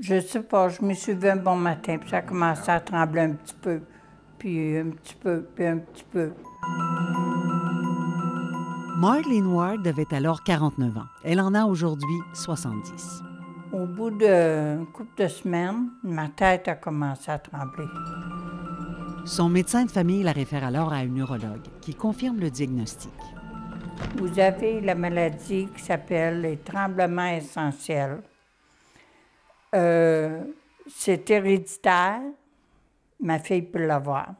Je sais pas, je me suis levée un bon matin, puis ça a commencé à trembler un petit peu, puis un petit peu, puis un petit peu. Marlene Ward avait alors 49 ans. Elle en a aujourd'hui 70. Au bout d'une couple de semaines, ma tête a commencé à trembler. Son médecin de famille la réfère alors à un neurologue qui confirme le diagnostic. Vous avez la maladie qui s'appelle les tremblements essentiels. C'est héréditaire. Ma fille peut l'avoir.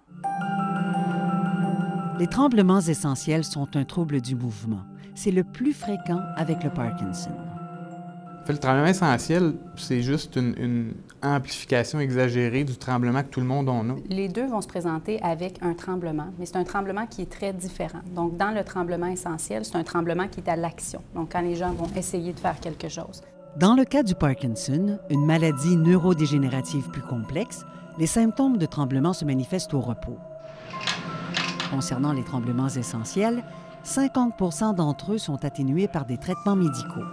Les tremblements essentiels sont un trouble du mouvement. C'est le plus fréquent avec le Parkinson. En fait, le tremblement essentiel, c'est juste une amplification exagérée du tremblement que tout le monde en a. Les deux vont se présenter avec un tremblement, mais c'est un tremblement qui est très différent. Donc, dans le tremblement essentiel, c'est un tremblement qui est à l'action. Donc, quand les gens vont essayer de faire quelque chose. Dans le cas du Parkinson, une maladie neurodégénérative plus complexe, les symptômes de tremblement se manifestent au repos. Concernant les tremblements essentiels, 50 d'entre eux sont atténués par des traitements médicaux.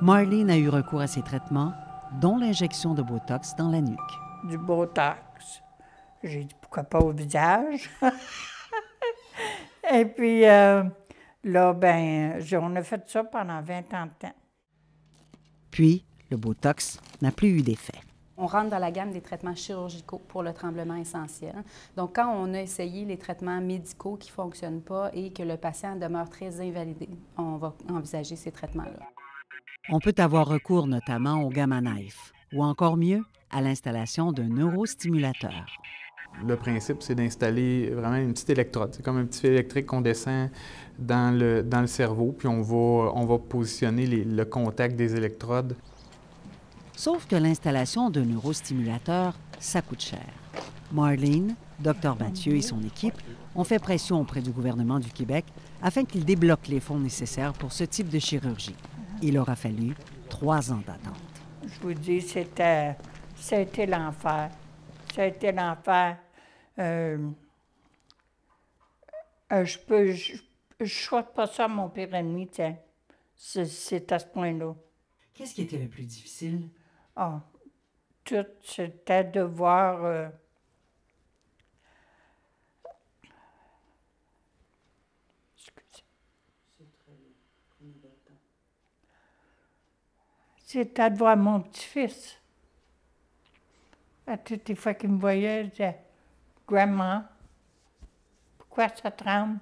Marlene a eu recours à ces traitements, dont l'injection de Botox dans la nuque. Du Botox. J'ai dit, pourquoi pas au visage? Et puis, là, on a fait ça pendant 20 ans de temps. Puis, le Botox n'a plus eu d'effet. On rentre dans la gamme des traitements chirurgicaux pour le tremblement essentiel. Donc, quand on a essayé les traitements médicaux qui ne fonctionnent pas et que le patient demeure très invalidé, on va envisager ces traitements-là. On peut avoir recours notamment au Gamma Knife, ou encore mieux, à l'installation d'un neurostimulateur. Le principe, c'est d'installer vraiment une petite électrode. C'est comme un petit fil électrique qu'on descend dans le cerveau, puis on va positionner le contact des électrodes. Sauf que l'installation d'un neurostimulateur, ça coûte cher. Marlene, Dr Mathieu et son équipe ont fait pression auprès du gouvernement du Québec afin qu'il débloque les fonds nécessaires pour ce type de chirurgie. Il aura fallu 3 ans d'attente. Je vous dis, ça a été l'enfer. Ça a été l'enfer. Je souhaite pas ça à mon pire ennemi, tiens. C'est à ce point-là. Qu'est-ce qui était le plus difficile? Ah, tout, c'était de voir... C'était de voir mon petit-fils. À toutes les fois qu'il me voyait, il disait « Grandma, pourquoi ça tremble?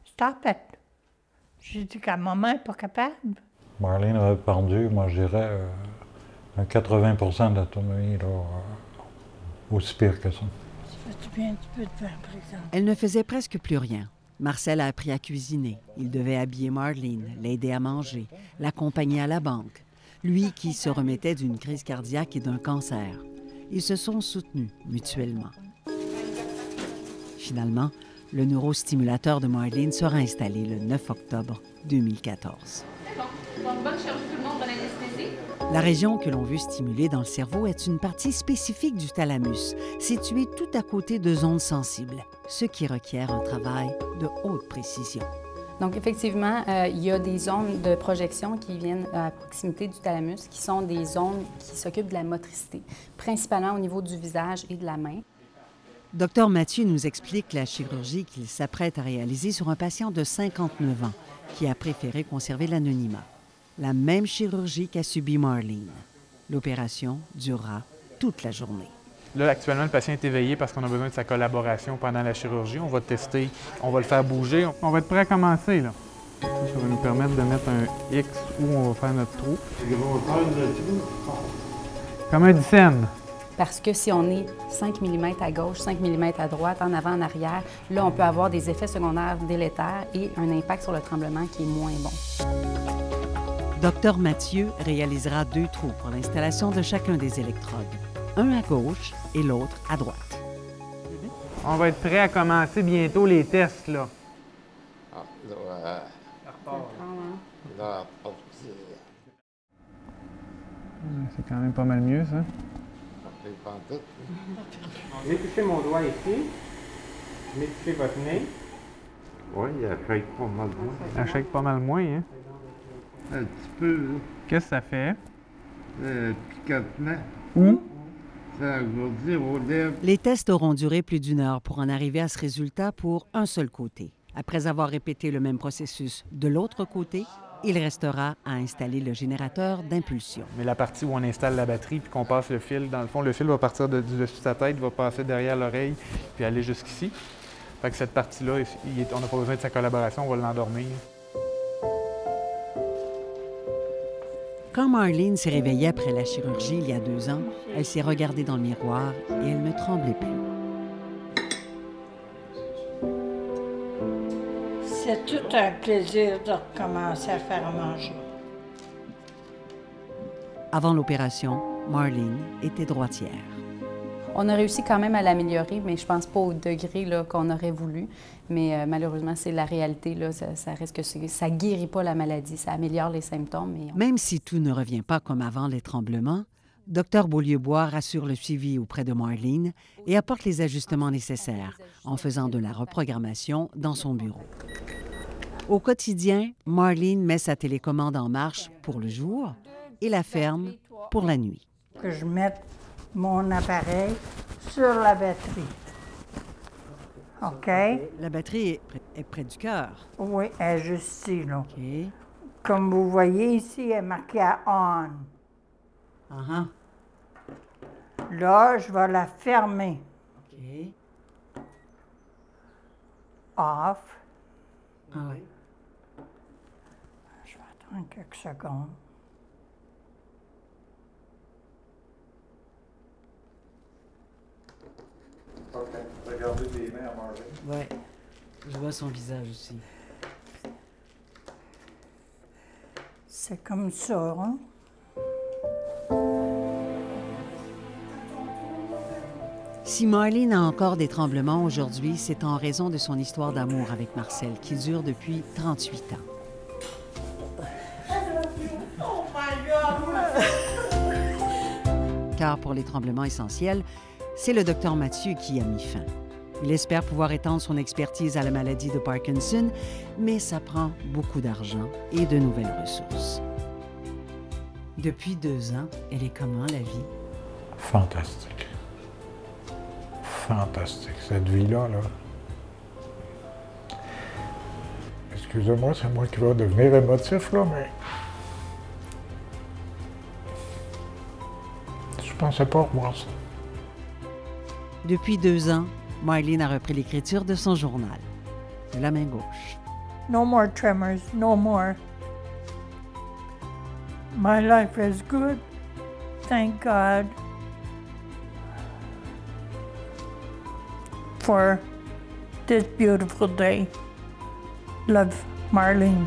Stop it! » J'ai dit que maman n'est pas capable. Marlene avait perdu, moi je dirais, un 80 d'autonomie, aussi pire que ça. Ça fait du bien un petit peu de faire, par exemple. Elle ne faisait presque plus rien. Marcel a appris à cuisiner. Il devait habiller Marlene, l'aider à manger, l'accompagner à la banque. Lui qui se remettait d'une crise cardiaque et d'un cancer. Ils se sont soutenus mutuellement. Finalement, le neurostimulateur de Marlene sera installé le 9 octobre 2014. Bonne chirurgie, tout le monde, bonne anesthésie. La région que l'on veut stimuler dans le cerveau est une partie spécifique du thalamus, située tout à côté de zones sensibles, ce qui requiert un travail de haute précision. Donc, effectivement, il y a des zones de projection qui viennent à proximité du thalamus, qui sont des zones qui s'occupent de la motricité, principalement au niveau du visage et de la main. Dr Mathieu nous explique la chirurgie qu'il s'apprête à réaliser sur un patient de 59 ans qui a préféré conserver l'anonymat. La même chirurgie qu'a subie Marlene. L'opération durera toute la journée. Là, actuellement, le patient est éveillé parce qu'on a besoin de sa collaboration pendant la chirurgie. On va tester, on va le faire bouger. On va être prêt à commencer, là. Ça va nous permettre de mettre un X où on va faire notre trou. Comme un dixaine. Parce que si on est 5 mm à gauche, 5 mm à droite, en avant, en arrière, là, on peut avoir des effets secondaires délétères et un impact sur le tremblement qui est moins bon. Dr Mathieu réalisera 2 trous pour l'installation de chacun des électrodes. Un à gauche et l'autre à droite. On va être prêt à commencer bientôt les tests, là. C'est quand même pas mal mieux, ça. Métissez mon doigt ici. Métissez votre nez. Oui, il shake pas mal moins. Ça shake pas mal moins, hein? Un petit peu, là. Qu'est-ce que ça fait? picotement. Ça alourdit vos lèvres. Les tests auront duré plus d'1 heure pour en arriver à ce résultat pour un seul côté. Après avoir répété le même processus de l'autre côté, il restera à installer le générateur d'impulsion. Mais la partie où on installe la batterie puis qu'on passe le fil, dans le fond, le fil va partir du dessus de sa tête, va passer derrière l'oreille puis aller jusqu'ici. Fait que cette partie-là, on n'a pas besoin de sa collaboration, on va l'endormir. Quand Marlene s'est réveillée après la chirurgie il y a 2 ans, elle s'est regardée dans le miroir et elle ne tremblait plus. C'est tout un plaisir de recommencer à faire à manger. Avant l'opération, Marlene était droitière. On a réussi quand même à l'améliorer, mais je pense pas au degré qu'on aurait voulu. Mais malheureusement, c'est la réalité. Là, ça reste que ça guérit pas la maladie, ça améliore les symptômes. Mais Même si tout ne revient pas comme avant les tremblements, Dr Beaulieu-Bois rassure le suivi auprès de Marlene et apporte les ajustements nécessaires en faisant de la reprogrammation dans son bureau. Au quotidien, Marlene met sa télécommande en marche pour le jour et la ferme pour la nuit. Que je mette mon appareil sur la batterie. OK? La batterie est près du cœur. Oui, elle est juste ici, là. OK. Comme vous voyez ici, elle est marquée à on. Uh-huh. Là, je vais la fermer. OK. Off. Ah oui. Je vais attendre quelques secondes. OK. Regardez tes mains à Marlene. Ouais. Je vois son visage aussi. C'est comme ça, hein? Si Marlene a encore des tremblements aujourd'hui, c'est en raison de son histoire d'amour avec Marcel, qui dure depuis 38 ans. Car pour les tremblements essentiels, c'est le docteur Mathieu qui a mis fin. Il espère pouvoir étendre son expertise à la maladie de Parkinson, mais ça prend beaucoup d'argent et de nouvelles ressources. Depuis 2 ans, elle est comment, la vie? Fantastique. Fantastique, cette vie-là, là. Excusez-moi, c'est moi qui vais devenir émotif, là, mais... Je pensais pas revoir ça. Depuis 2 ans, Marlene a repris l'écriture de son journal, de la main gauche. No more tremors, no more. My life is good, thank God for this beautiful day. Love, Marlene.